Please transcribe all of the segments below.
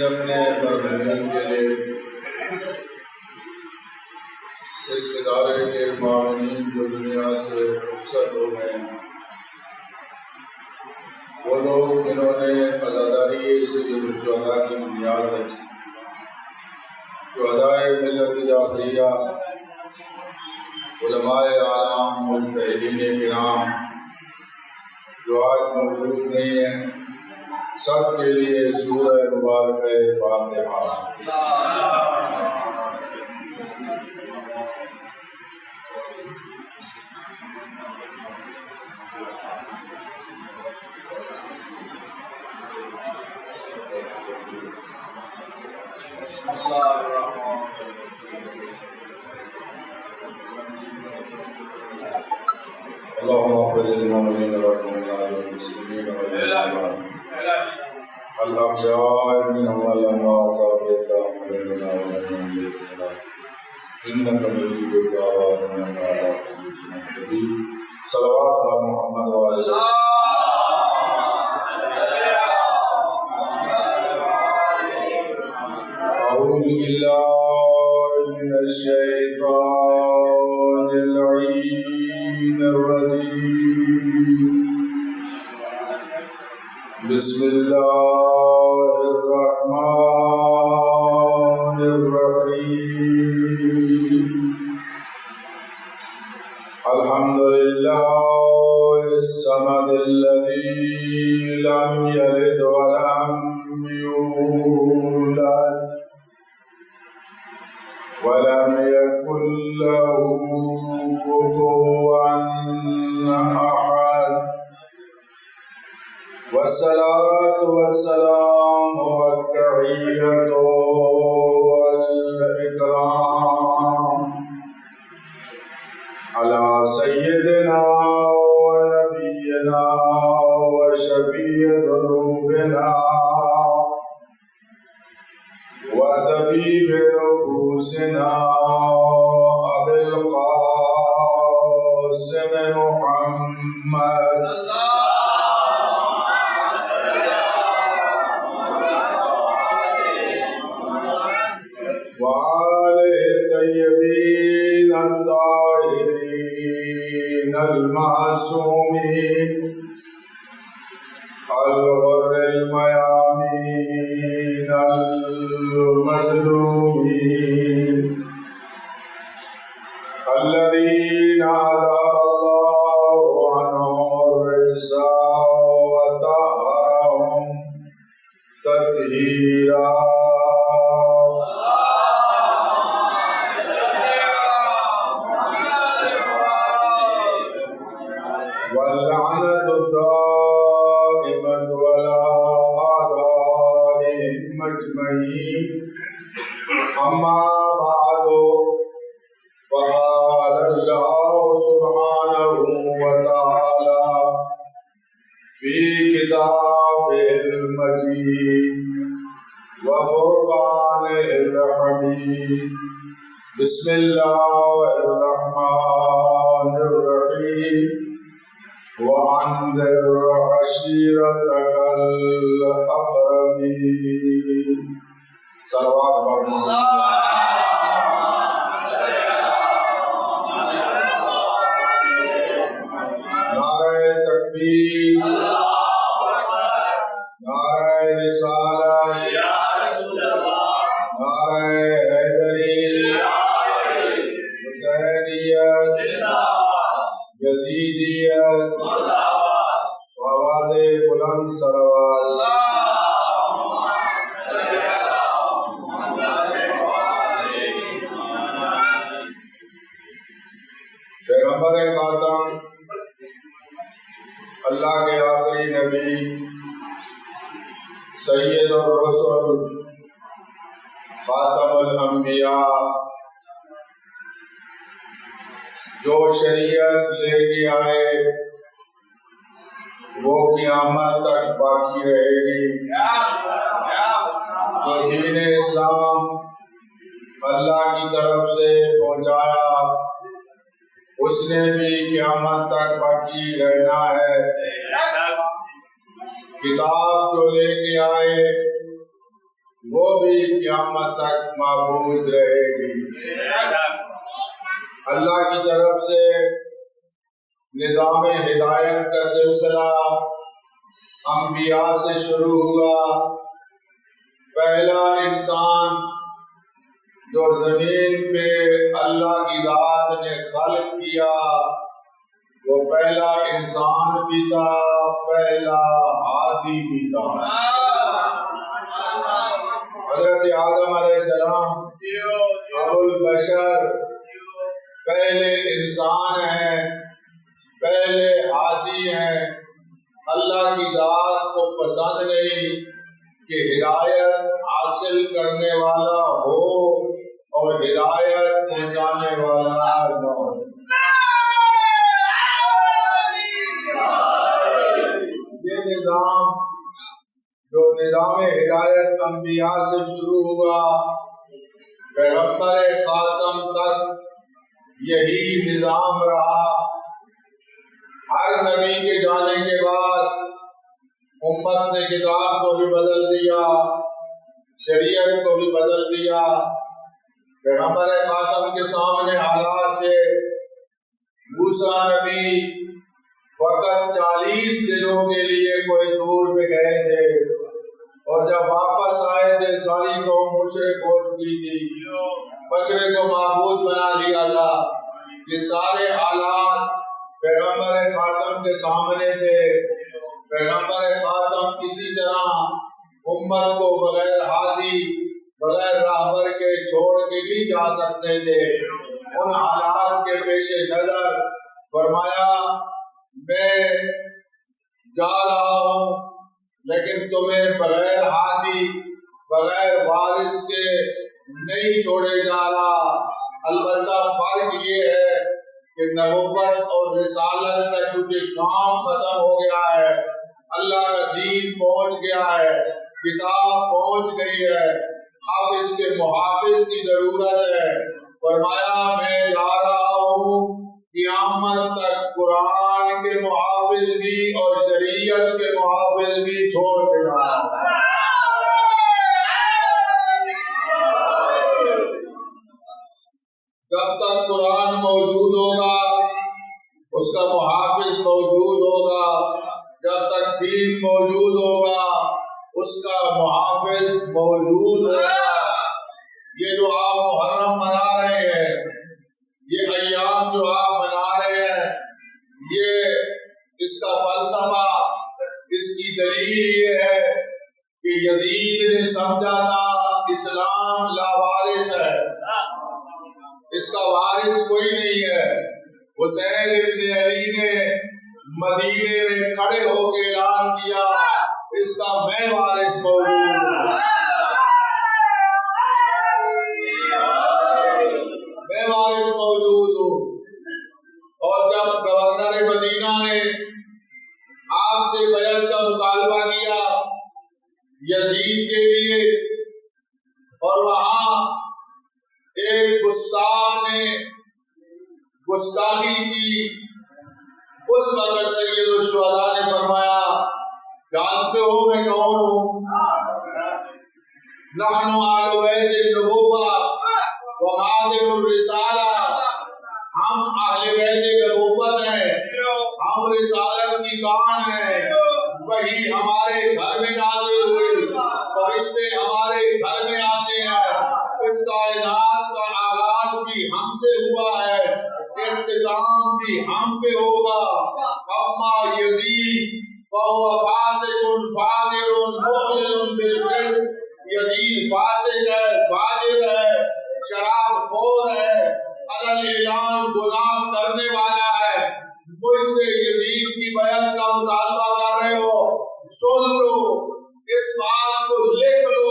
اپنے مرحومین کے لیے اس ادارے کے معاونین جو دنیا سے رخصت ہو گئے ہیں، وہ لوگ جنہوں نے عزاداری سید الشہداء کی بنیاد رکھی، شہداء ملت جعفریہ، علماء اعلام، مجتہدین کرام جو آج موجود نہیں ہیں، سب کے لیے سورہ مبارکہ فاتحہ۔ اللهم اغفر للمؤمنين والمؤمنات والمسلمين والمسلمات الأحياء منهم والأموات اللهم بلغنا ولهم بالخيرات إنك مجيب الدعوات إنك على كل شيء قدير صلوات على محمد وعلى آله أعوذ بالله من الشيطان اللعين الرجيم بسم الله الرحمن الرحيم الحمد لله الصمد الذي لم يلد ولم يولد ولم يكن له كفوا أحد والصلاة والسلام والتحية والإكرام على سيدنا ونبينا وشفيع ذنوبنا وطبيب نفوسنا أبي القاسم محمد وآله الطيبين الطاهرين المعصومين الغر الميامين المظلومين الذين أذهب الله عنهم الرجس وطهرهم تطهيرا واللعنة الدائمة ولا أعدائهم أجمعين أما بعد فقال الله سبحانه وتعالى في كتابه المجيد وفرقانه الحميد بسم الله الرحمن الرحيم وأنذر عشيرتك الأقربين صلوات الله نعرہ تکبیر نعرہ رسالت نعرہ حیدری حسینیت یزیدیت آواز بلند صلوات پیغمبر خاتم اللہ کے آخری نبی سید الرسل خاتم الانبیاء جو شریعت لے کے آئے وہ قیامت تک باقی رہے گی۔ تو دین اسلام اللہ کی طرف سے پہنچایا اس نے بھی قیامت تک باقی رہنا ہے۔ کتاب جو لے کے آئے وہ بھی قیامت تک محفوظ رہے گی۔ اللہ کی طرف سے نظام ہدایت کا سلسلہ انبیاء سے شروع ہوا۔ پہلا انسان جو زمین پہ اللہ کی ذات نے خلق کیا وہ پہلا انسان بھی تھا، پہلا ہادی بھی تھا۔ حضرت آدم علیہ السلام ابو البشر پہلے انسان ہیں، پہلے ہادی ہیں۔ اللہ کی ذات کو پسند نہیں کہ ہدایت حاصل کرنے والا ہو اور ہدایت پہنچانے والا نہ ہو۔ یہ نظام جو نظام ہدایت انبیاء سے شروع ہوا پیغمبر خاتم تک یہی نظام رہا۔ ہر نبی کے جانے کے بعد امت نے کتاب کو بھی بدل دیا، شریعت کو بھی بدل دیا۔ پیغمبر خاتم کے سامنے حالات تھے۔ موسیٰ نبی فقط 40 دنوں کے لیے کوئی دور پہ گئے تھے اور جب واپس آئے تھے ساری قوم مشرک ہو چکی تھی، بچڑے کو معبود بنا لیا تھا۔ یہ سارے حالات پیغمبر خاتم کے سامنے تھے۔ پیغمبر خاتم کسی طرح امت کو بغیر ہادی بغیر راہبر کے چھوڑ کے نہیں جا سکتے تھے۔ ان حالات کے پیش نظر فرمایا میں جا رہا ہوں لیکن تمہیں بغیر ہادی بغیر وارث کے نہیں چھوڑے جا رہا۔ البتہ فرق یہ ہے کہ نبوت اور رسالت کا چونکہ کام ختم ہو گیا ہے، اللہ کا دین پہنچ گیا ہے، کتاب پہنچ گئی ہے، اب اس کے محافظ کی ضرورت ہے۔ فرمایا میں جا رہا ہوں قیامت تک قرآن کے محافظ بھی اور شریعت کے محافظ بھی چھوڑ کے جا رہا ہوں۔ جب تک قرآن موجود ہوگا اس کا محافظ موجود ہوگا، جب تک دین موجود ہوگا اس کا محافظ موجود ہوگا۔ یہ جو آپ محرم منا رہے ہیں، یہ ایام جو آپ منا رہے ہیں، یہ اس کا فلسفہ، اس کی دلیل یہ ہے کہ یزید نے سمجھا تھا اسلام لاوارث ہے، اس کا وارث کوئی نہیں ہے۔ حسین ابن علی نے مدینے میں کھڑے ہو کے اعلان کیا اس کا میں وارث موجود ہوں، میں وارث موجود ہوں۔ اور جب گورنر مدینہ نے آپ سے بیعت کا مطالبہ کیا یزید کے لیے اور وہاں ایک گستاخ نے گستاخی کی، اس وقت سید الشہداء نے فرمایا جانتے ہو میں کون ہوں؟ نحن آل بیت النبوہ و معادن الرسالہ، ہم اہل بیت نبوت ہیں، ہم رسالت کی کان ہیں، وہی ہمارے گھر میں نازل ہوئی، فرشتے ہمارے گھر میں آتے ہیں، اس کائنات کا آغاز بھی ہم سے ہوا ہے، اختتام بھی ہم پہ ہوگا۔ اما یزید فهو فاسق فاجر مخلل بالفسق، یزید فاسق ہے، فاجر ہے، شراب خور ہے، علل اعلان گناہ کرنے والا ہے۔ مجھ سے یزید کی بیعت کا مطالبہ کر رہے ہو، سن لو اس بات کو، لکھ لو،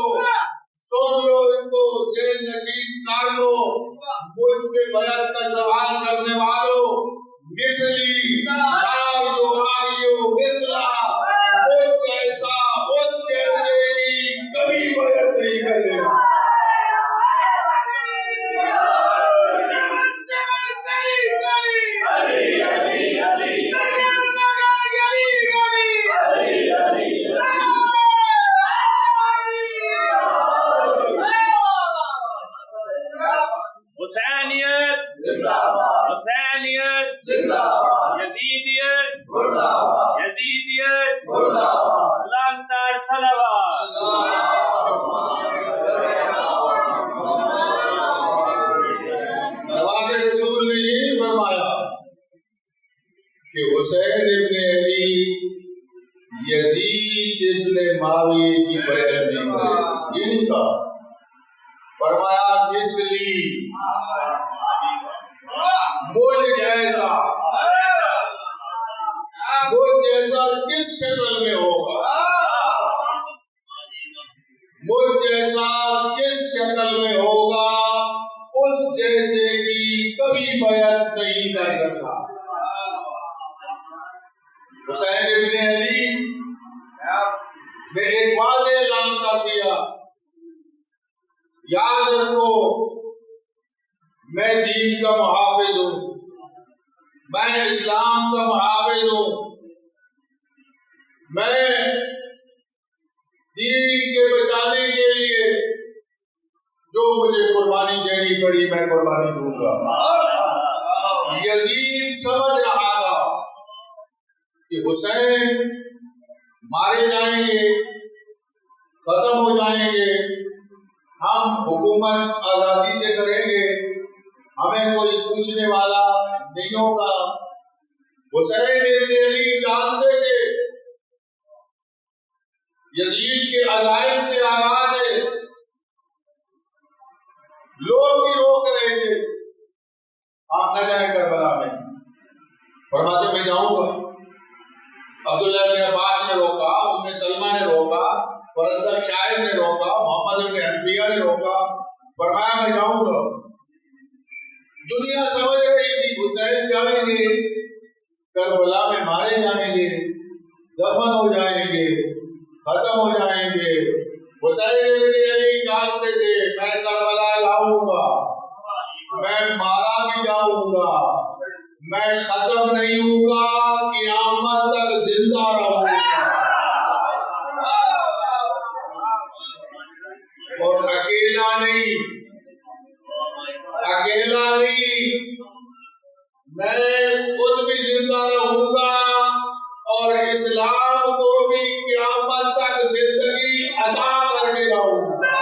سن لو اس کو، ذہن نشین کر لو۔ مجھ سے بیعت کا سوال کرنے والوں مثلی لا یبایع مثلا، مجھ جیسا اس جیسے کی کبھی بیعت نہیں کرے گا۔ حسینیت حسینیت یزیدیت یزیدیت لانتار صلوات. نواز رسول نے یہ نہیں فرمایا کہ حسین ابن علی یزید ابن معاویہ کی بیعت نہیں کرے، یہ نہیں کہا. فرمایا مثلی، مجھ جیسا، مجھ جیسا کس شکل میں ہوگا، مجھ جیسا کس شکل میں ہوگا، اس جیسے کی کبھی بیعت نہیں کر سکتا. حسین ابن علی نے ایک واضح اعلان کر دیا، یاد رکھو میں دین کا محافظ ہوں، میں اسلام کا محافظ ہوں، میں دین کے بچانے کے لیے جو مجھے قربانی دینی پڑی میں قربانی دوں گا. یزید سمجھ رہا تھا کہ حسین مارے جائیں گے، ختم ہو جائیں گے، ہم حکومت آزادی سے کریں گے، ہمیں کوئی پوچھنے والا نہیں ہوگا. حسین ابن علی جانتے تھے یزید کے عزائم سے آزاد ہے، لوگ بھی روک رہے تھے آپ نہ جائیں کربلا میں. فرماتے میں جاؤں گا. عبداللہ بن عباس نے روکا، ام سلمہ نے روکا، فرزدق شاہد نے روکا، محمد بن حنفیہ نے روکا. فرمایا میں جاؤں گا. دنیا سمجھ رہی تھی حسین جائیں گے، کربلا میں مارے جائیں گے، دفن ہو جائیں گے، ختم ہو جائیں گے. حسین ابن علی جانتے تھے میں کربلا جاؤں گا، میں مارا بھی جاؤں گا، میں ختم نہیں ہوں گا، قیامت تک زندہ رہوں گا. اور اکیلا نہیں، میں خود بھی زندہ رہوں گا اور اسلام کو بھی قیامت تک زندگی عطا کر کے جاؤں گا.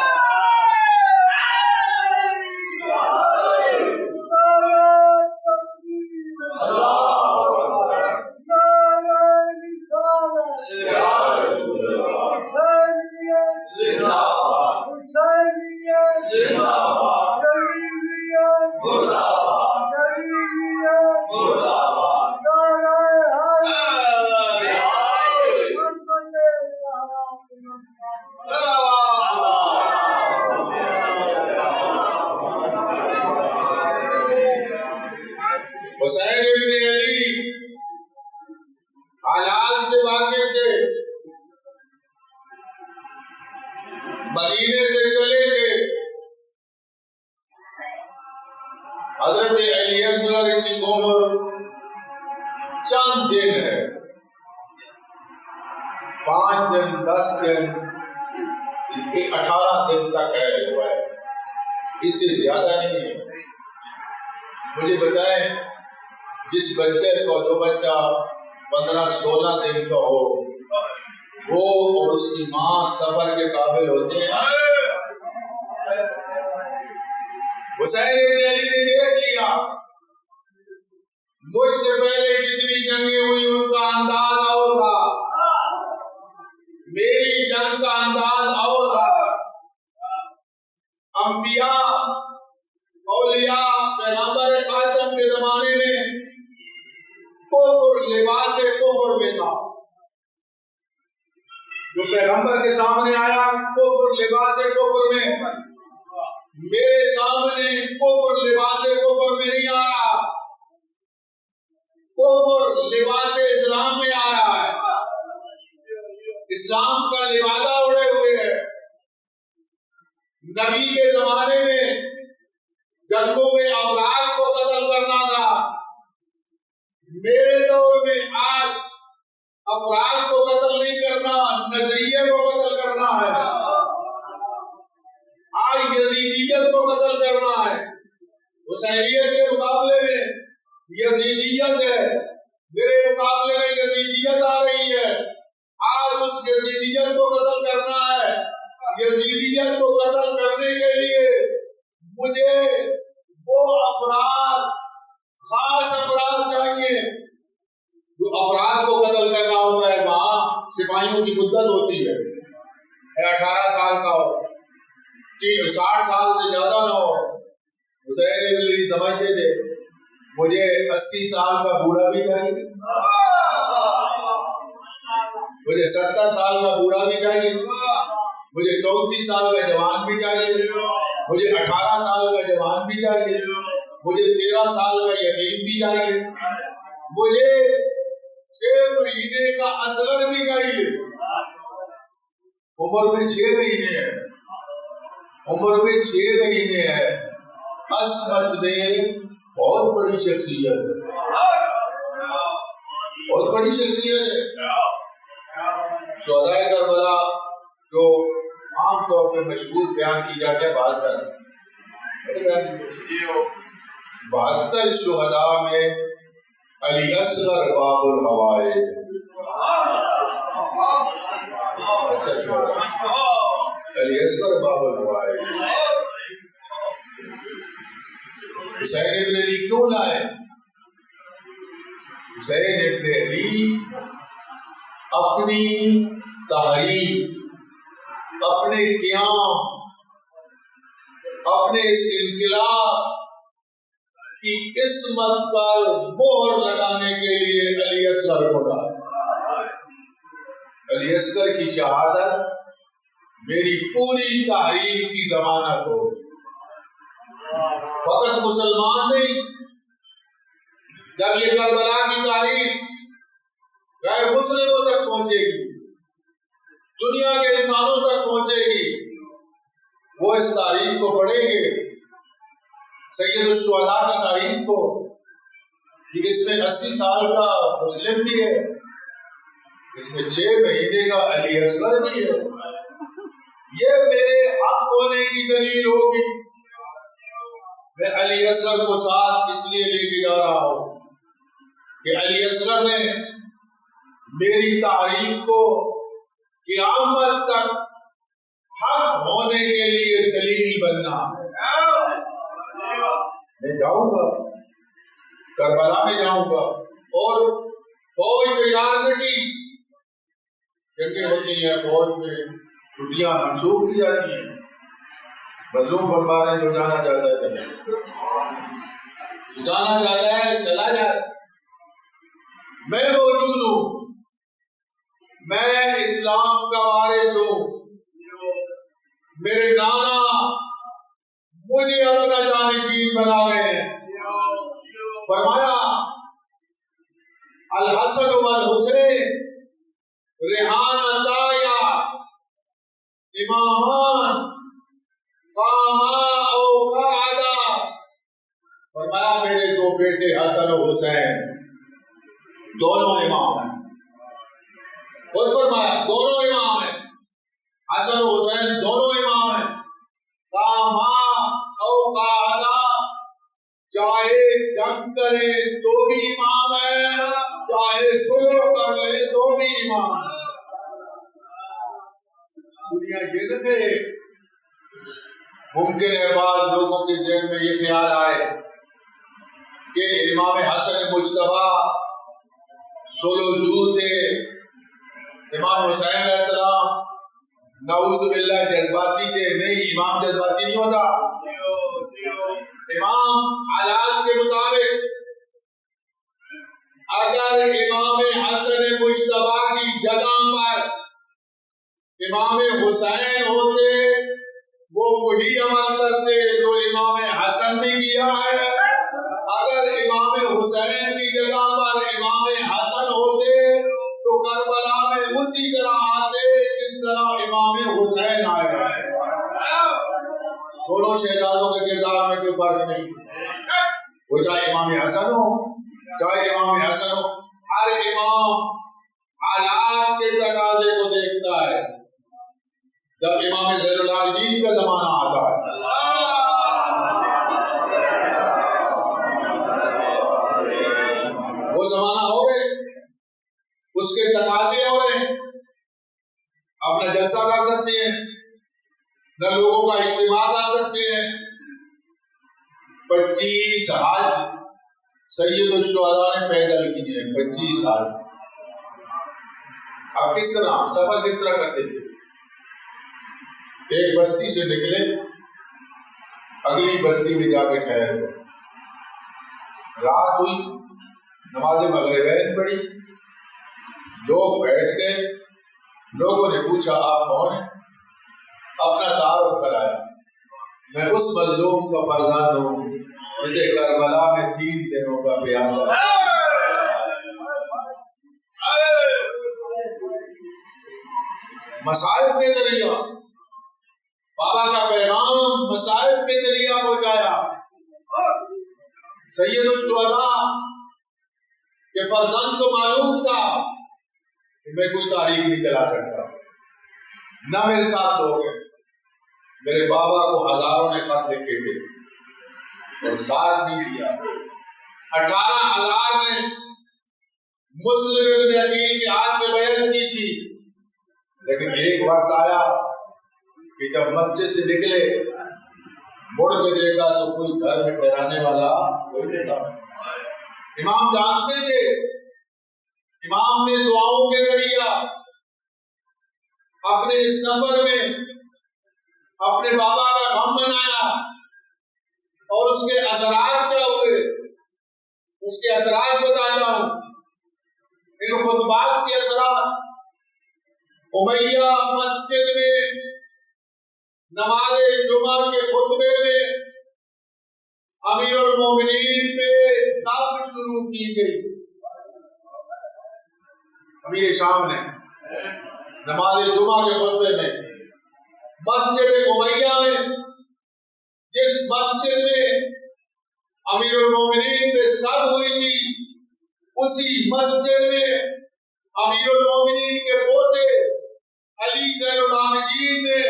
حسین ابن علی حالات سے واقف تھے، مدینے سے چلے گئے. حضرت علی اصغر کی عمر چند دن ہے، 5 دن 10 دن 18 دن تک ہے، اس سے زیادہ نہیں ہے. مجھے بتائیں جس بچے کو جو بچہ 15-16 دن کا ہو وہ اور اس کی ماں سفر کے قابل ہوتے ہیں. حسین ابن علی نے دیکھ لیا مجھ سے پہلے جتنی جنگیں ہوئی ان کا انداز اور تھا، میری جنگ کا انداز اور تھا. انبیاء اولیاء پیغمبر خاتم کے زمانے میں کفر لباس کفر میں تھا، جو پیغمبر کے سامنے آیا کفر لباس کفر میں. میرے سامنے کفر لباس کفر میں نہیں آ رہا، کفر لباس اسلام میں آ رہا ہے. اسلام کا لبادہ اڑے ہوئے ہے. نبی کے زمانے میں جنگوں میں افراد کو قتل کرنا تھا، میرے دور میں آج افراد کو قتل نہیں کرنا، نظریے کو قتل کرنا ہے. آج یزیدیت کو قتل کرنا ہے. حسینیت کے مقابلے میں یزیدیت ہے، میرے مقابلے میں یزیدیت آ رہی ہے، آج اس یزیدیت کو قتل کرنا ہے۔ یزیدیت کو قتل کرنے کے لیے مجھے وہ افراد، خاص افراد چاہیے۔ جو افراد کو قتل کرنا ہوتا ہے وہاں سپاہیوں کی مدت ہوتی ہے، 18 سال کا ہو، 60 سال سے زیادہ نہ ہو۔ حسین ابن علی سمجھتے تھے مجھے 80 سال کا بوڑھا بھی چاہیے، مجھے 70 سال کا بوڑھا بھی چاہیے، مجھے 34 سال کا جوان بھی چاہیے، مجھے 18 سال کا جوان بھی چاہیے، مجھے 13 سال کا یتیم بھی چاہیے، مجھے 6 مہینے کا اصغر بھی چاہیے۔ عمر میں 6 مہینے ہے، عمر میں 6 مہینے ہے۔ عصمت میں بہت بڑی شخصیت ہے، بہت بڑی شخصیت ہے۔ شہدائے کربلا جو عام طور پہ مشہور بیان کی جاتے ہیں 72 شہداء میں علی اصغر باب الحوائج، علی اصغر باب الحوائج۔ حسین ابن علی کیوں لائے؟ حسین ابن علی اپنی تحریک، اپنے قیام، اپنے اس انقلاب کی قسمت پر مہر لگانے کے لیے علی اصغر کو لایا۔ علی اصغر کی شہادت میری پوری تحریک کی ضمانت ہو، فقط مسلمان نہیں، جب یہ کربلا کی تاریخ غیر مسلموں تک پہنچے گی، دنیا کے انسانوں تک پہنچے گی، وہ اس تاریخ کو پڑھیں گے، سید الشہداء کی تاریخ کو، کہ اس میں 80 سال کا مسلم بھی ہے، اس میں 6 مہینے کا علی اصغر بھی ہے۔ یہ میرے حق ہونے کی دلیل ہوگی۔ میں علی اصغر کو ساتھ اس لیے لے کے جا رہا ہوں کہ علی اصغر نے میری تاریخ کو قیامت تک حق ہونے کے لیے دلیل بننا ہے۔ میں جاؤں گا، کربلا میں جاؤں گا، اور فوج تیار نہ کی، جنگیں ہوتی ہیں فوج میں چھٹیاں منسوخ کی جاتی ہیں، بدلوں فرمانے جو جانا چاہتا ہے چلا جانا چاہتا ہے چلا جائے۔ میں موجود ہوں، میں اسلام کا وارث ہوں، میرے نانا مجھے اپنا جانشین بنا گئے ہیں۔ فرمایا الحسن والحسین ریحان دایا امامان قاما او قعدا۔ فرمایا میرے 2 بیٹے حسن و حسین دونوں امام ہیں، خود فرمایا دونوں امام ہیں، حسن و حسین دونوں امام ہیں، قاما او قعدا، چاہے جنگ کرے تو بھی امام ہے، چاہے صلح کر لے تو بھی امام ہے۔ دنیا یہ نہ کہے، ممکن ہے بعض لوگوں کے ذہن میں یہ خیال آئے کہ امام حسن مجتبیٰ صلح تھے، امام حسین علیہ السلام نعوذ باللہ جذباتی تھے۔ نہیں، امام جذباتی نہیں ہوتا۔ امام حالات کے مطابق اگر امام حسن مجتبیٰ کی جگہ پر امام حسین ہوتے، وہ وہی عمل کرتے جو امام حسن نے کیا ہے۔ اگر امام حسین کی جگہ پر امام حسن ہوتے تو کربلا میں اسی طرح آتے جس طرح امام حسین آئے ہیں۔ دونوں شہزادوں کے کردار میں کوئی فرق نہیں، وہ چاہے امام حسن ہو چاہے امام حسن ہو، ہر امام حالات کے تقاضے کو دیکھتا ہے۔ جب امام زین العابدین کا زمانہ آتا ہے، نہ جلسہ کر سکتے ہیں، نہ لوگوں کا اجتماع کر سکتے ہیں۔ 25 حج سید الشہداء نے پیدل کیے ہیں، 25 حج۔ اب کس طرح سفر کس طرح کرتے تھے؟ ایک بستی سے نکلے، اگلی بستی میں جا کے ٹھہر گئے، رات ہوئی، نماز مغربین پڑھی، لوگ بیٹھ گئے، لوگوں نے پوچھا آپ کون ہیں؟ اپنا تعارف کرایا، میں اس مظلوم کا فرزند ہوں جسے کربلا میں 3 دنوں کا پیاسا۔ مصائب کے ذریعہ بابا کا پیغام مصائب کے ذریعہ پہنچایا۔ سید الشہداء کے فرزند کو معلوم تھا کہ میں کوئی تاریخ نہیں چلا سکتا، نہ میرے ساتھ لوگ ہیں۔ میرے بابا کو ہزاروں نے خط لکھے تھے اور ساتھ نہیں دیا۔ 18,000 نے مسلم ابن عقیل کے ہاتھ میں بیعت کی تھی، لیکن ایک وقت آیا کہ جب مسجد سے نکلے، مڑ کے دیکھا تو کوئی گھر میں ٹھہرانے والا کوئی نہیں تھا۔ امام جانتے تھے، امام نے دعاؤں کے ذریعہ اپنے اس سفر میں اپنے بابا کا غم منایا، اور اس کے اثرات کیا ہوئے، اس کے اثرات بتاتا ہوں۔ ان خطبات کے اثرات، امیہ مسجد میں نماز جمعہ کے خطبے میں امیر المومنین پہ سب شروع کی گئی۔ امیر شام نے نماز جمعہ کے خطبے میں مسجد امیہ میں، جس مسجد میں امیر المومنین پہ سب ہوئی تھی، اسی مسجد میں امیر المومنین کے پوتے علی زین العابدین نے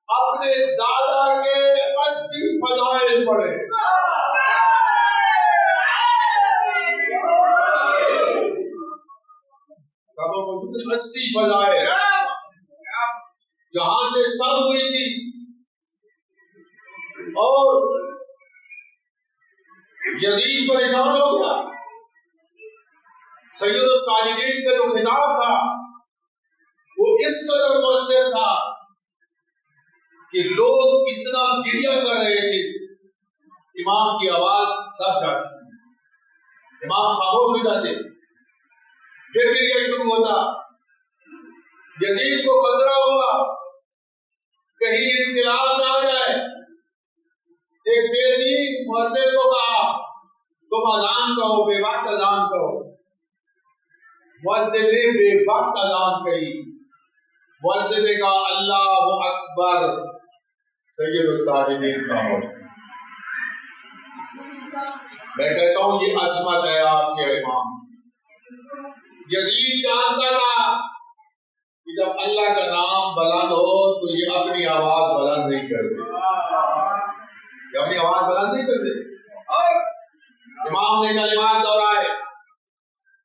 اپنے دادا کے 80 فضائل پڑھے۔ 80 فضائل جہاں سے سب ہوئی تھی، اور یزید پریشان ہو گیا۔ سید الساجدین کا جو خطاب تھا وہ اس قدر مؤثر تھا کہ لوگ اتنا گریہ کر رہے تھے، امام کی آواز دب جاتی تھی، امام خاموش ہو جاتے، پھر گریہ شروع ہوتا۔ یزید کو خطرہ ہوا کہیں انقلاب نہ آ جائے۔ ایک بے دین مؤذن کو کہا تم اذان کہو، بے وقت اذان کہو۔ مؤذن نے بے وقت اذان کہی، مؤذن نے کہا اللہ اکبر، سید الساجدین کہو۔ میں کہتا ہوں یہ عظمت ہے آپ کے امام۔ یزید جانتا تھا کہ جب اللہ کا نام بلند ہو تو یہ اپنی آواز بلند نہیں کرتے، یہ اپنی آواز بلند نہیں کرتے۔ امام نے کلمات دہرائے،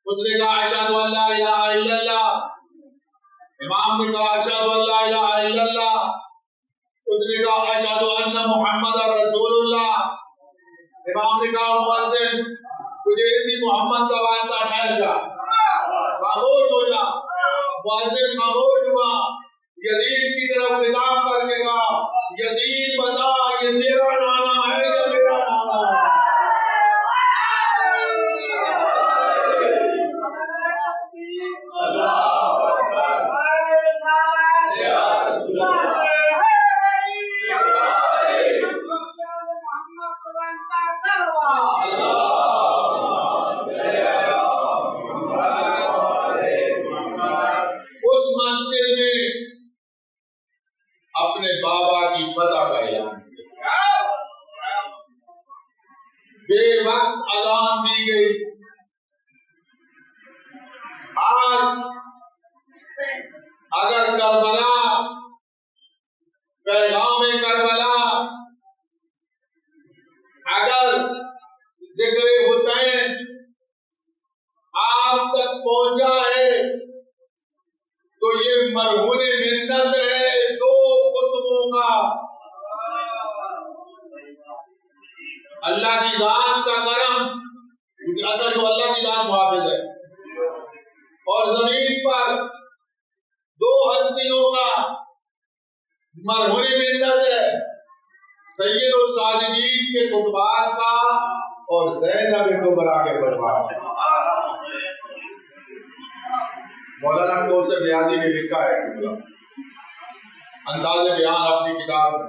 اس نے کہا اشہد ان لا الہ الا اللہ، امام نے کہا اشہد ان لا الہ الا اللہ، اس نے کہا اشہد ان محمد رسول اللہ، امام نے کہا مؤذن تجھے اسی محمد کا واسطہ ٹھہر جا، خاموش ہو جا۔ مؤذن خاموش ہوا، یزید کی طرف خطاب کر کے کہا یزید بتا یہ تیرا نانا ہے یا میرا نانا ہے؟ اس مسجد میں اپنے بابا کی فتح کا اعلان کیا، بے وقت اذان دی گئی۔ آج اگر کربلا، پیغام کربلا، اگر ذکر حسین آپ تک پہنچا ہے تو یہ مرہون منت ہے 2 خطبوں کا. اللہ کی ذات کا کرم، کیونکہ اصل تو اللہ کی ذات محافظ ہے، اور زمین پر 2 ہستیوں کا مرہون منت ہے، سید الساجدین کے خطبات کا اور زینب کبریٰ کے خطبات کا. مولانا کوثر نیازی نے لکھا ہے انداز بیان اپنی کتاب میں،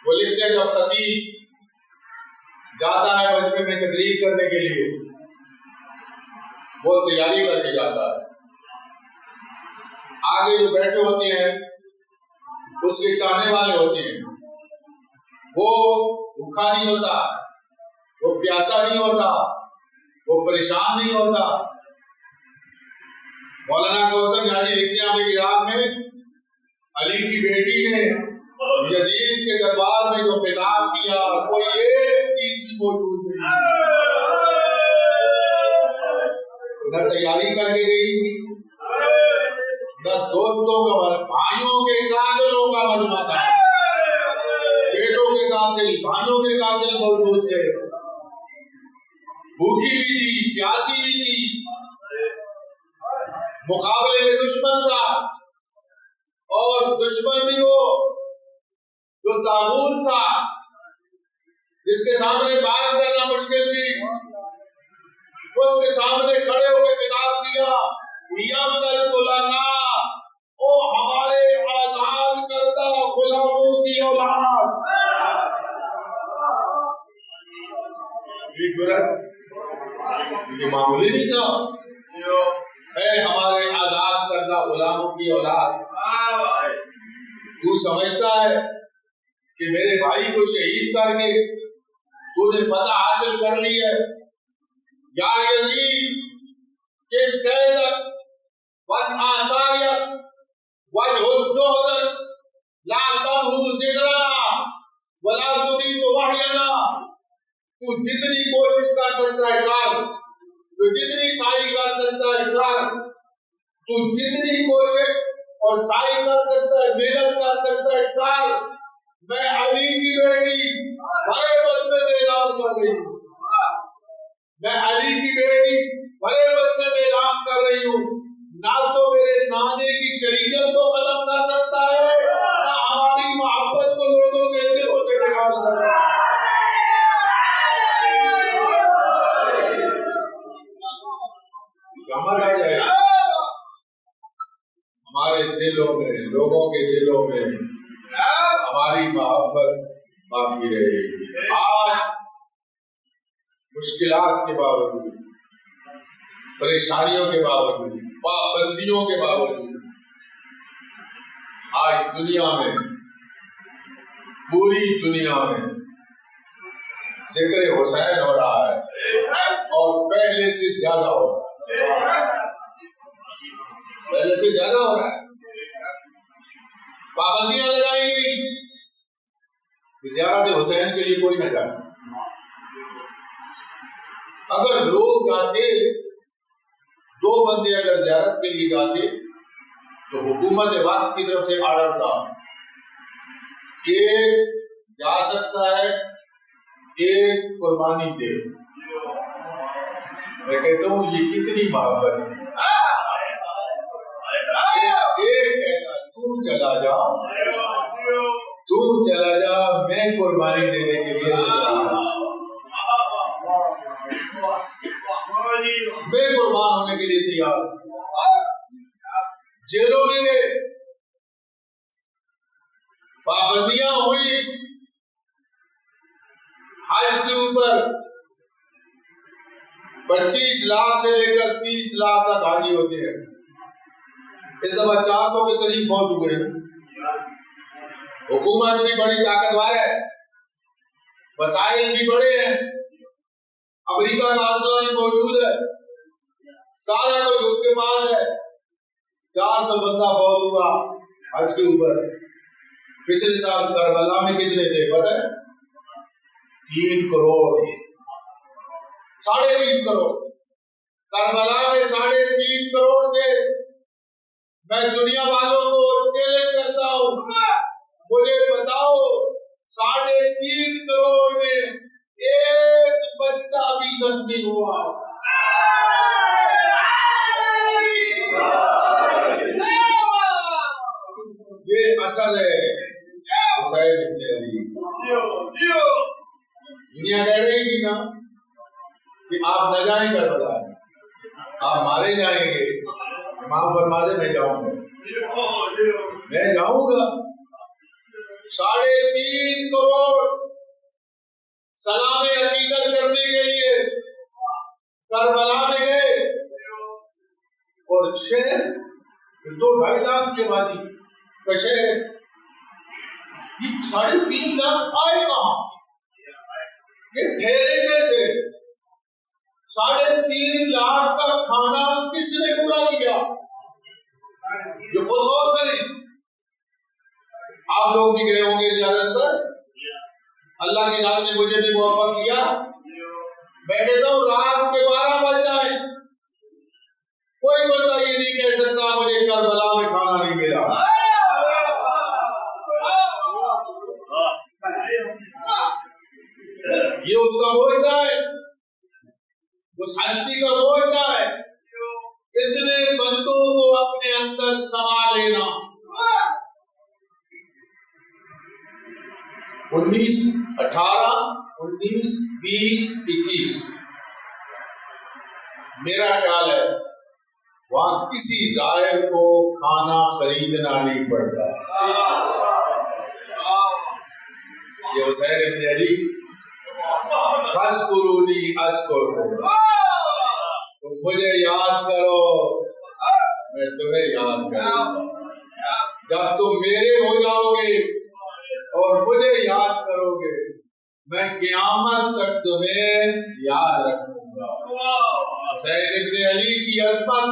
وہ لکھتے ہیں جب خطیب جاتا ہے مجمع میں تقریر کرنے کے لیے، وہ تیاری کر کے جاتا ہے. آگے جو بیٹھے ہوتے ہیں اس کے چاہنے والے ہوتے ہیں، وہ بھوکا نہیں ہوتا، وہ پیاسا نہیں ہوتا، وہ پریشان نہیں ہوتا. مولانا کوثر نیازی لکھتے ہیں اپنی کتاب میں، علی کی بیٹی نے یزید کے دربار میں جو خطاب کیا کوئی ایک چیز بھی موجود نہیں، نہ تیاری کر کے گئی، نہ دوستوں کا، بھائیوں کے قاتلوں کا مجمع تھا، بیٹوں کے قاتل، بھائیوں کے قاتل موجود تھے، بھوکی بھی تھی، پیاسی بھی تھی، مقابلے میں دشمن تھا، اور دشمن بھی وہ جو طاغوت تھا جس کے سامنے بات کرنا مشکل تھی، اس کے سامنے کھڑے ہو کے خطاب کیا، او ہمارے آزاد کردہ غلاموں کی اولاد. یہ معمولی نہیں تھا، اے ہمارے آزاد کردہ غلاموں کی اولاد، تو سمجھتا ہے کہ میرے بھائی کو شہید کر کے تو نے فتح حاصل کر لی ہے؟ یا یزید کہ قیدت بس آثاریت وجہ الجہد لا تنہو ذکرنا ولا ترید وحینا. تو جتنی کوشش کر سکتا ہے کر، تو جتنی سعی کر سکتا ہے کر، تو جتنی کوشش اور سعی کر سکتا ہے، محنت کر سکتا ہے کر. میں علی کی بیٹی بڑے بدمے میں اعلان کر رہی ہوں، میں علی کی بیٹی بڑے بدمے میں اعلان کر رہی ہوں، نہ تو میرے نانے کی شریعت کو ختم کر سکتا ہے، نہ ہماری محبت کو لوگوں کے دلوں سے نکال سکتا ہے. سمجھ آ جائے ہمارے دلوں میں، لوگوں کے دلوں میں ہماری محبت باقی رہے گی. آج مشکلات کے باوجود، پریشانیوں کے باوجود، پابندیوں کے باوجود، آج دنیا میں، پوری دنیا میں ذکر حسین ہو رہا ہے، اور پہلے سے زیادہ ہو رہا ہے، پہلے سے زیادہ ہو رہا ہے. پابندیاں لگائی گئی، زیارت حسین کے لیے کوئی نہ جائے. اگر لوگ جاتے، 2 بندے اگر زیارت کے لیے جاتے تو حکومت وقت کی طرف سے آرڈر تھا، ایک جا سکتا ہے، ایک قربانی دے. میں کہتا ہوں یہ کتنی محبت ہے. ایک کہتا تو چلا جا، تو چلا جا، میں قربانی دینے کے لیے تیار ہوں، میں قربان ہونے کے لیے تیار ہوں. جیلوں میں گئے، پابندیاں ہوئی، حج کے اوپر 25 لاکھ سے لے کر 30 لاکھ تک حاجی ہوتے ہیں. اس دفعہ 400 کے قریب پہنچ چکے ہیں. حکومت بھی بڑی طاقتور ہے، وسائل بھی بڑے ہیں، امریکہ کا اسلحہ بھی موجود ہے، سارا کچھ اس کے پاس ہے. 400 بندہ فوت ہوا حج کے اوپر. پچھلے سال کربلا میں کتنے تھے پتہ ہے؟ 3 کروڑ، 3.5 کروڑ. کربلا میں 3.5 کروڑ تھے. میں دنیا والوں کو چیلنج کرتا ہوں، مجھے بتاؤ 3.5 کروڑ میں ایک بچہ بھی زخمی ہوا؟ یہ اصل ہے حسین ابن علی۔ دنیا کہہ رہی تھی نا کہ آپ نہ جائیں کربلا، آپ مارے جائیں گے، امام فرما دے میں جاؤں گا، میں جاؤں گا۔ 3.5 کروڑ سلام عقیدت کرنے کے لیے کربلا میں گئے، اور 2-2.5 لاکھ کے وادی کا شہر، یہ 3.5 لاکھ آئے کہاں؟ یہ ٹھہرے کیسے؟ 3.5 لاکھ کا کھانا کس نے پورا کیا؟ جو خود غور کریں۔ آپ لوگ بھی گئے ہوں گے زیارت پر، اللہ کے ذات نے مجھے بھی موفق کیا، میں کہتا ہوں رات کے 12 بج جائیں، کوئی بندہ یہ نہیں کہہ سکتا مجھے کربلا میں کھانا نہیں ملا۔ یہ اس کا معجزہ ہے، اس ہستی کا معجزہ ہے، اتنے بندوں کو اپنے اندر سما لینا۔ 19 18 19 20 21 میرا خیال ہے وہاں کسی زائر کو کھانا خریدنا نہیں پڑتا۔ یہ حسین ابن علی، فاذکرونی اذکرکم، تم مجھے یاد کرو میں تمہیں یاد کروں گا۔ جب تم میرے ہو جاؤ گے اور مجھے یاد کرو گے، میں قیامت تک تمہیں یاد رکھوں گا۔ حسین ابن علی کی عظمت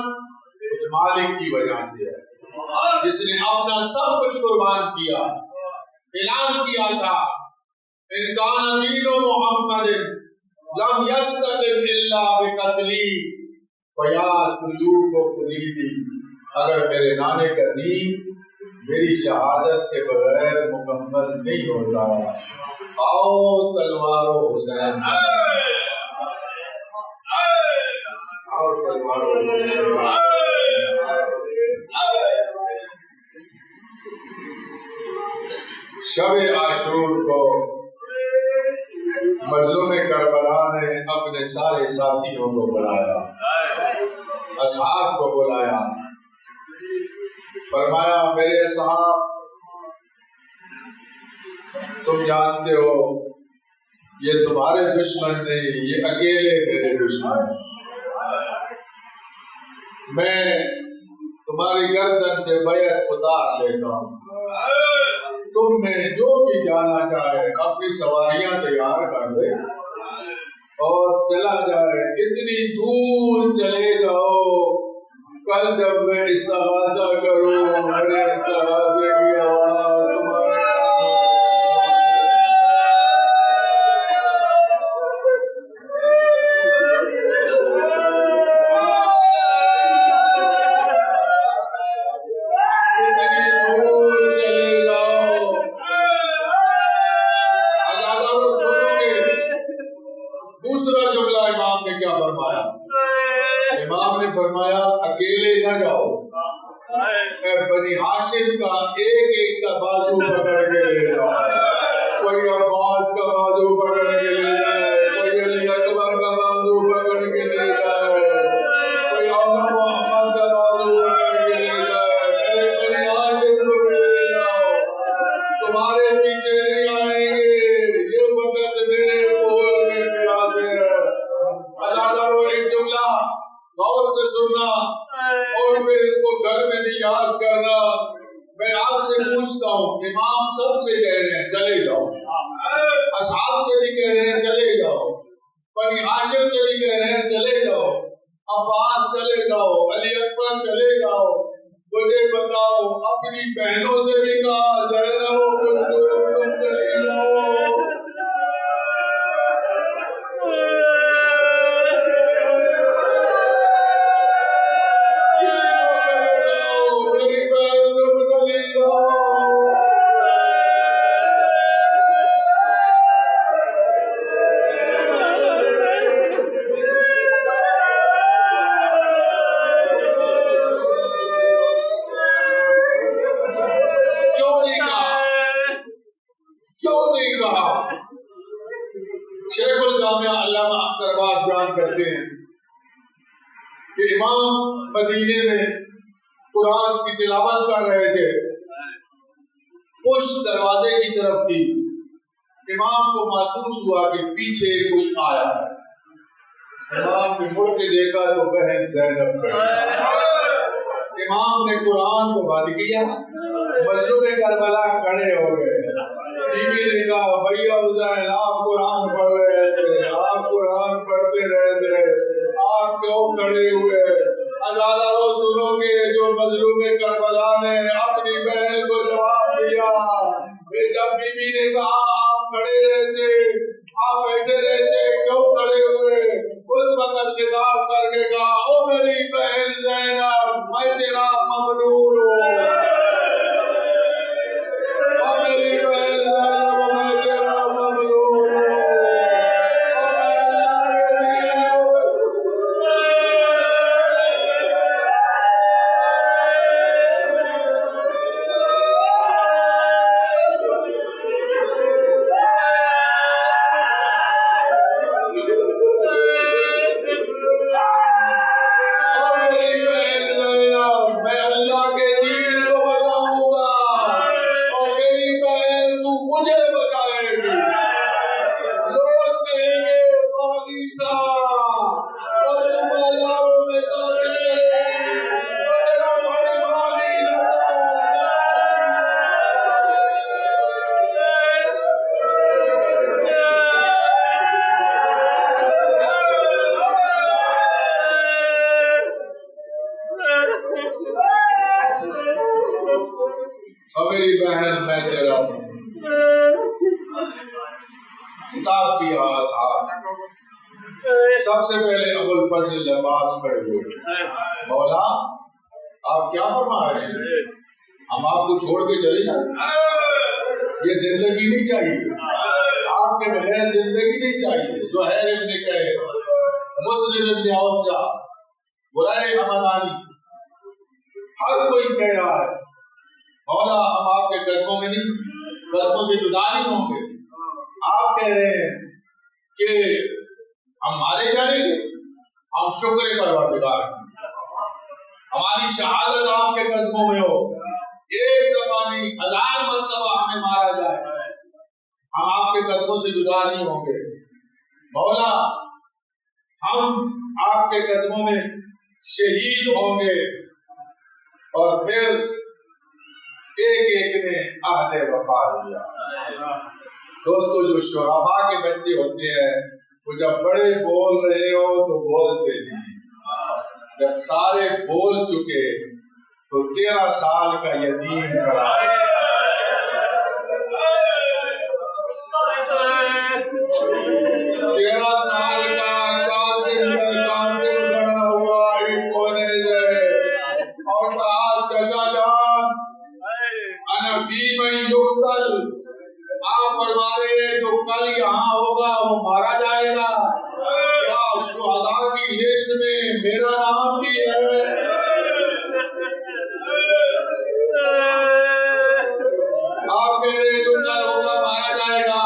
اس مالک کی وجہ سے ہے جس نے اپنا سب کچھ قربان کیا، اعلان کیا تھا ان کان دین محمد لم یستقم الا بقتلی فیا سیوف خذیلی، اگر میرے نانے کا دین میری شہادت کے بغیر مکمل نہیں ہوتا، آؤ تلوارو حسین، آؤ تلوارو حسین۔ شب عاشور کو مظلوم کربلا نے اپنے سارے ساتھیوں کو بلایا، اصحاب کو بلایا، فرمایا میرے اصحاب تم جانتے ہو یہ تمہارے دشمن نہیں، یہ اکیلے میرے دشمن، میں تمہاری گردن سے بیعت اتار لیتا ہوں، تم میں جو بھی جانا چاہے اپنی سواریاں تیار کر لے اور چلا جائے، اتنی دور چلے جاؤ، کل جب میں استغاثہ کروں میرے استغاثے کی آواز تمہارے فرمایا اکیلے نہ جاؤ، اے بنی ہاشم کا ایک ایک کا بازو پکڑ کے لے جاؤ، کوئی عباس کا بازو پکڑ کے لے جائے، کوئی علی اکبر کا بازو پکڑ کے لے جائے، کوئی اولا محمد کا بازو پکڑ کے لے جائے، میرے بنی ہاشم کو لے جاؤ، تمہارے پیچھے نہیں آئیں گے، یہ وقت میرے قول میں پیاسے ہے۔ ازادار و ایک جملہ غور سے سننا اور پھر اس کو گھر میں بھی یاد کرنا۔ میں آپ سے پوچھتا ہوں، امام سب سے کہہ رہے ہیں چلے جاؤ، اصحاب سے بھی کہہ رہے ہیں چلے جاؤ، بنی ہاشم سے بھی کہہ رہے ہیں چلے جاؤ، عباس چلے جاؤ، علی اکبر چلے جاؤ، مجھے بتاؤ اپنی بہنوں سے بھی کہا زینب و کلثوم تم چلی جاؤ، میری بیان کرتے ہیں کہ امام مدینے میں قرآن کی تلاوت کر رہے تھے، پشت دروازے کی طرف تھی، امام کو محسوس ہوا کہ پیچھے کوئی آیا ہے، امام نے مڑ کے دیکھا تو بہن زینب کھڑی، امام نے قرآن کو بند کیا، مظلوم کربلا کھڑے ہو گئے، بی بی نے کہا بھیا حسین آپ قرآن پڑھ رہے تھے، آپ قرآن پڑھتے رہے تھے، آپ کیوں کھڑے ہوئے؟ عزادارو سنو گے جو مظلوم کربلا نے اپنی بہن کو جواب دیا، جب بی بی نے کہا آپ کھڑے رہتے، آپ بیٹھے رہتے، کیوں کھڑے ہوئے؟ اس وقت خطاب کر کے کہا او میری بہن زینب میں تیرا ممنون ہوں، او میری بہن زینب میں تیرا ممنون ہوں، اور میں اللہ کے دین خطاب کیا اصحاب، سب سے پہلے ابو الفضل عباس کھڑے ہوئے، مولا آپ کیا فرما رہے ہیں؟ ہم آپ کو چھوڑ کے چلے جائیں؟ یہ زندگی نہیں چاہیے، آپ کے بغیر زندگی نہیں چاہیے۔ زہیر ابن کہے، مسلم ابن اوسجا، برائے حمدانی، ہر کوئی کہہ رہا ہے مولا ہم آپ کے قدموں میں نہیں، قدموں سے جدا نہیں ہوں گے۔ آپ کہہ رہے ہیں کہ ہم مارے جائیں گے، ہم شکر پروردگار ہیں، ہماری شہادت آپ کے قدموں میں ہو، ایک دفعہ نہیں 1000 مرتبہ ہمیں مارا جائے، ہم آپ کے قدموں سے جدا نہیں ہوں گے۔ مولا ہم آپ کے قدموں میں شہید ہوں گے۔ اور پھر ایک ایک نے عہد وفا دیا۔ دوستو جو شرفاء کے بچے ہوتے ہیں وہ جب بڑے بول رہے ہو تو بولتے نہیں، جب سارے بول چکے تو 13 سال کا یتیم کھڑا ہے، 13 سال کا قاسم کھڑا ہوا ایک کونے سے اور کہا چچا جان انا فی من یقتل، آپ فرما رہے ہیں جو کل یہاں ہوگا وہ مارا جائے گا، کیا شہداء کی لسٹ میں میرا نام بھی ہے؟ آپ کہہ رہے ہیں جو کل ہوگا مارا جائے گا،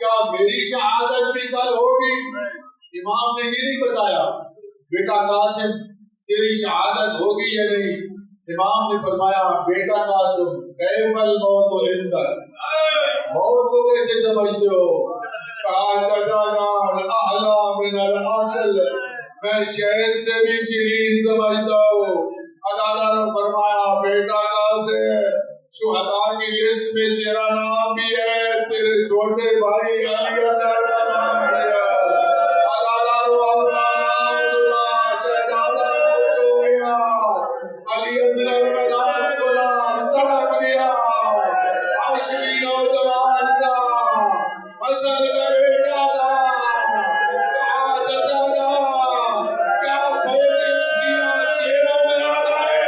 کیا میری شہادت بھی کل ہوگی؟ امام نے یہ نہیں بتایا بیٹا قاسم تیری شہادت ہوگی یا نہیں، امام نے فرمایا بیٹا قاسم کیف الموت عندک، موت کو کیسے سمجھتے ہو؟ کہا چچا جان اعلیٰ من العسل، میں شہد سے بھی شیرین سمجھتا ہوں۔ عدالت نے فرمایا بیٹا قاسم شہداء کی لسٹ میں تیرا نام بھی ہے، تیرے چھوٹے بھائی علی اصغر کا نام بھی ہے۔ عدالت نے اپنا نام سنا، شہزادہ خوش ہو گیا، علی اصغر کا نام سنا تڑپ گیا، عاشقی نوجوان کا حسن کا بیٹا تھا، کہا چچا جان کیا فوج اس کی آنکھوں میں آ جائے؟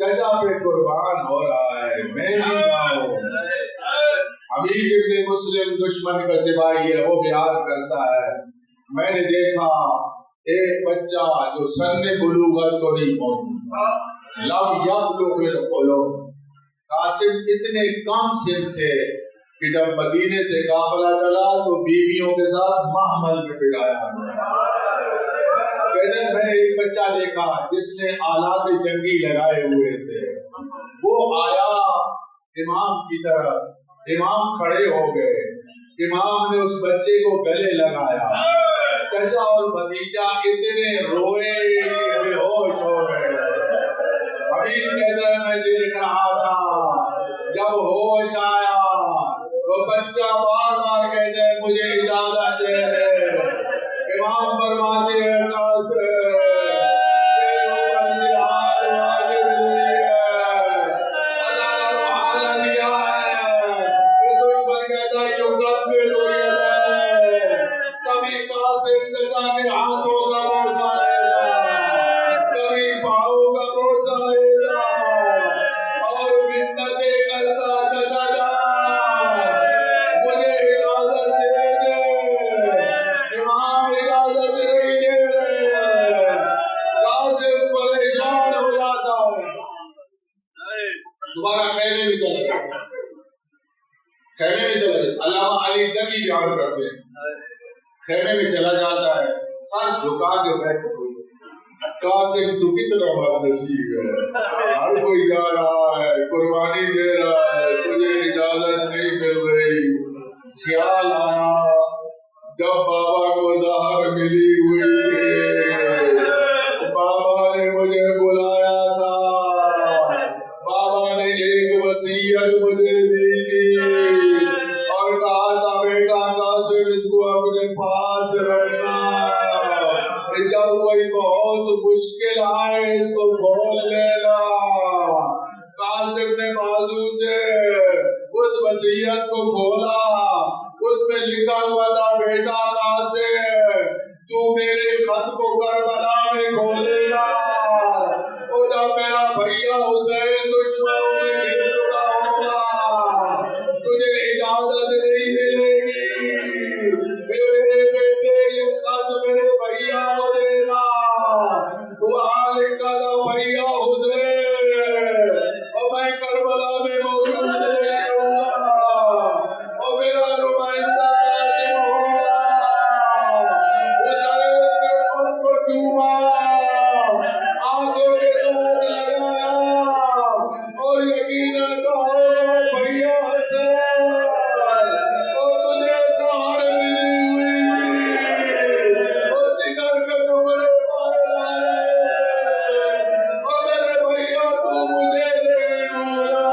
چچا پہ قربان ہو رہا ہے، میں بھی جاؤں۔ حمید ابن مسلم دشمن کا سپاہی ہے، وہ بیان کرتا ہے میں نے دیکھا ایک بچہ جو سن بلوغت کو نہیں پہنچا، لم یبلغ الحلم۔ قاسم اتنے کم سن تھے کہ جب مدینے سے قافلہ چلا تو بیویوں کے ساتھ محمل میں بٹھایا گیا۔ کہتے ہیں میں نے ایک بچہ دیکھا جس نے آلات جنگی لگائے ہوئے تھے، وہ آیا امام کی طرف، امام کھڑے ہو گئے، امام نے اس بچے کو گلے لگایا، چچا اور بھتیجا اتنے روئے کہ بے ہوش ہو گئے۔ حبیب کہتا ہے میں دیکھ رہا تھا، جب ہوش آیا تو بچہ بار بار کہتا ہے مجھے اجازت دے۔ امام فرماتے ہیں قاسم تیرے اوپر جہاد واجب نہیں ہے، اللہ کا حالت کیا ہے؟ یہ دشمن کہتا ہے جو کب کے دوریت ہے، کبھی قاسم چچا کے ہاتھوں کا بوسہ لیتا، کبھی پاؤں کا بوسہ لیتا اور منتیں کرتا، چچا جان مجھے اجازت دے دے۔ امام اجازت نہیں دے رہے، قاسم پریشان ہو جاتا ہے، دوبارہ خیمے میں چلا جاتا ہے، خیمے میں چلا جاتا ہے۔ علامہ علی نقی بیان کرتے ہیں خیمے میں چلا جاتا ہے، سر جھکا کے بیٹھے ہوئے، قاسم تو کتنا بدنصیب ہے، ہر کوئی جا رہا ہے، قربانی دے رہا ہے، تجھے اجازت نہیں مل رہی۔ خیال آیا جب بابا کو زہر ملی ہوئی ہے، بابا نے مجھے بلایا تھا، بابا نے ایک وصیت مجھے دی تھی اور کہا تھا بیٹا قاسم اس کو اپنے پاس رکھنا، جب کوئی بہت مشکل آئے اس کو کھول لینا۔ قاسم نے بازو سے اس وصیت کو کھولا، اس میں لکھا ہوا تھا بیٹا قاسم تو میرے خط کو کربلا میں کھولے گا، اور جب میرا بھیا حسین دشمنوں میں گر چکا ہوگا تجھے اجازت نہیں ملے گی، میرے بیٹے یہ خط میرے بھیا کو دینا۔ وہاں لکھا تھا بھیا حسین اور میں کربلا میں موجود نہیں ہوں گا اور میرا نمائندہ قاسم ہوگا۔ حسین نے ان کو چوما، آنکھوں کے ساتھ لگایا اور یقیناً کہا بھیا حسین اور تجھے زہر ملی ہوئی تھی اور جگر کے ٹکڑے پائے جا رہے اور میرے بھیا تو مجھے نہیں بولا۔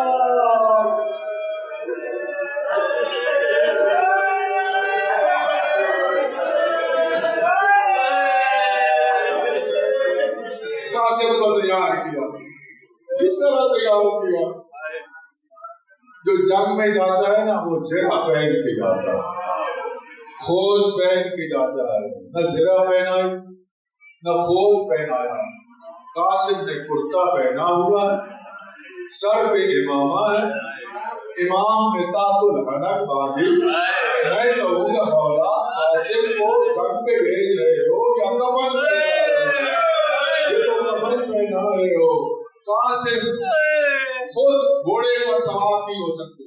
قاسم کو تیار کیا، کس طرح تیار کیا؟ جو جنگ میں جاتا ہے نا وہ زرہ پہن کے جاتا ہے، کھول پہن کے جاتا ہے، نہ زرہ پہنائی نہ کھول پہنایا۔ قاسم نے کرتا پہنا ہوا ہے، سر پہ امامہ ہے، امام نے تاج الحنک باندھی۔ میں کہوں گا مولا قاسم کو جنگ پہ بھیج رہے ہو یا کفن پہنا رہے ہو؟ یہ تو کفن پہنا رہے ہو۔ قاسم خود گھوڑے پر سوار نہیں ہو سکتے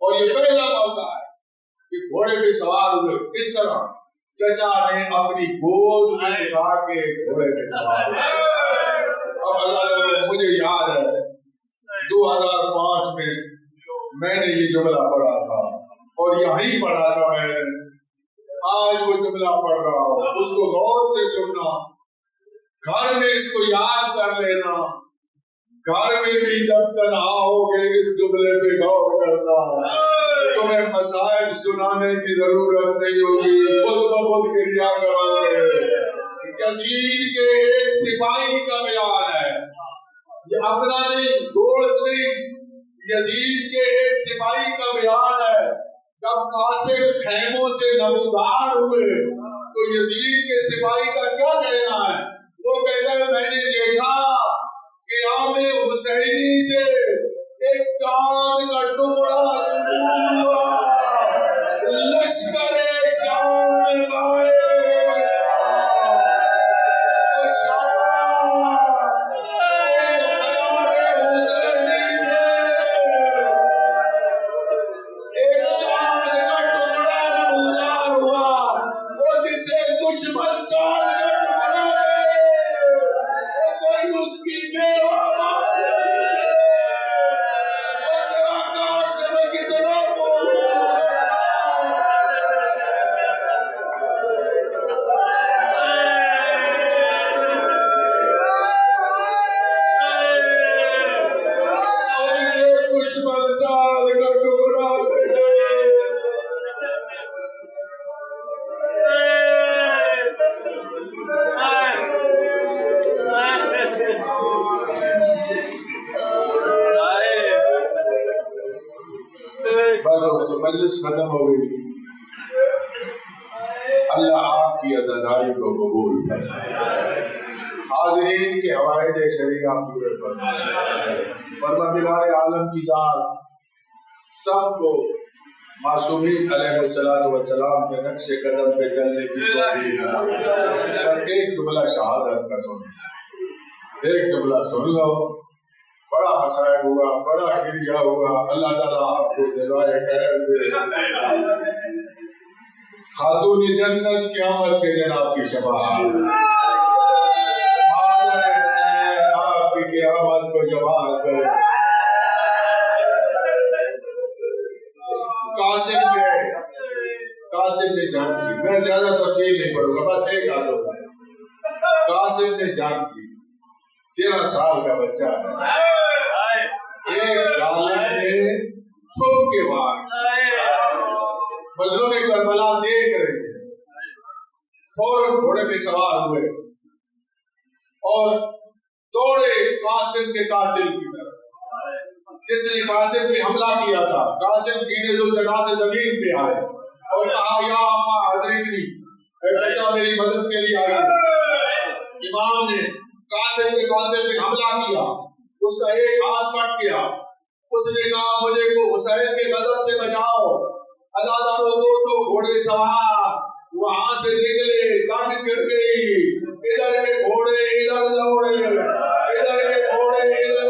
اور یہ پہلا موقع ہے کہ گھوڑے پہ سوار ہوئے۔ اس طرح چچا نے اپنی گود میں اٹھا کے گھوڑے پہ سوار ہوئے۔ اور اللہ مجھے یاد ہے 2005 میں نے یہ جملہ پڑھا تھا اور یہیں پڑھا تھا میں نے، آج وہ جملہ پڑھ رہا ہوں، اس کو غور سے سننا، گھر میں اس کو یاد کر لینا، گھر میں بھی جب تنہا ہوگے اس جملے پہ غور کرنا، تمہیں مسائل سنانے کی ضرورت نہیں ہوگی، خود بخود کریا کرو گے۔ یزید کے ایک سپاہی کا بیان ہے، یہ اپنا نہیں، دوست نہیں، یزید کے ایک سپاہی کا بیان ہے۔ جب قاسم خیموں سے نمودار ہوئے تو یزید کے سپاہی کا کیا کہنا ہے؟ وہ کہتا ہے میں نے دیکھا کہ حسینی سے ایک چاند کا ٹکڑا ہوا، لشکر شام میں غائب ہو گیا۔ دشمن چاند کا ٹکڑا گئے، کوئی اس کی بیوہ بات نہیں، تیرا قاسم کتنا دشمن چاند کا ٹکڑا گئے۔ مجلس ختم ہو گئی۔ اللہ آپ کی عزاداری کو قبول فرمائے، حاضرین کے حوائج شریعہ پورے فرمائے، پروردگار عالم کی ذات سب کو معصومین علیہ السلام کے نقش قدم پہ چلنے کی توفیق عطا۔ بس ایک جملہ شہادت کا سن، ایک جملہ سن لو۔ بڑا مسائل ہوا، بڑا گریا ہوا، اللہ تعالیٰ آپ کو جزائے خیر دے۔ خاتون جنت قیامت کے دن آپ کی شفاعت، آپ کی قیامت کو جمال کرے۔ قاسم نے جان کی، میں زیادہ تفصیل نہیں پڑھوں گا، بس ایک آدھ ہوگا۔ قاسم نے جان کی، 13 سال کا بچہ ہے، ایک ظالم نے چھوپ کے بعد مظلوم کربلا دیکھ رہے ہیں، فوراً گھوڑے پہ سوار ہوئے اور دوڑے قاسم کے قاتل کی طرف، جس نے قاسم پہ حملہ کیا تھا۔ قاسم سینے ذوالجلال سے زمین پہ آئے اور کہا یا اماں ادرکنی، اے چچا میری مدد کے لیے آئے۔ امام نے قاسم کے قاتل پہ حملہ کیا، اس کا ایک ہاتھ کٹ گیا، اس نے کہا مجھے کو حسین کے غضب سے بچاؤ۔ عزادارو 200 گھوڑے سوار وہاں سے نکلے، جنگ چھڑ گئی، ادھر کے گھوڑے ادھر دوڑے، ادھر کے گھوڑے ادھر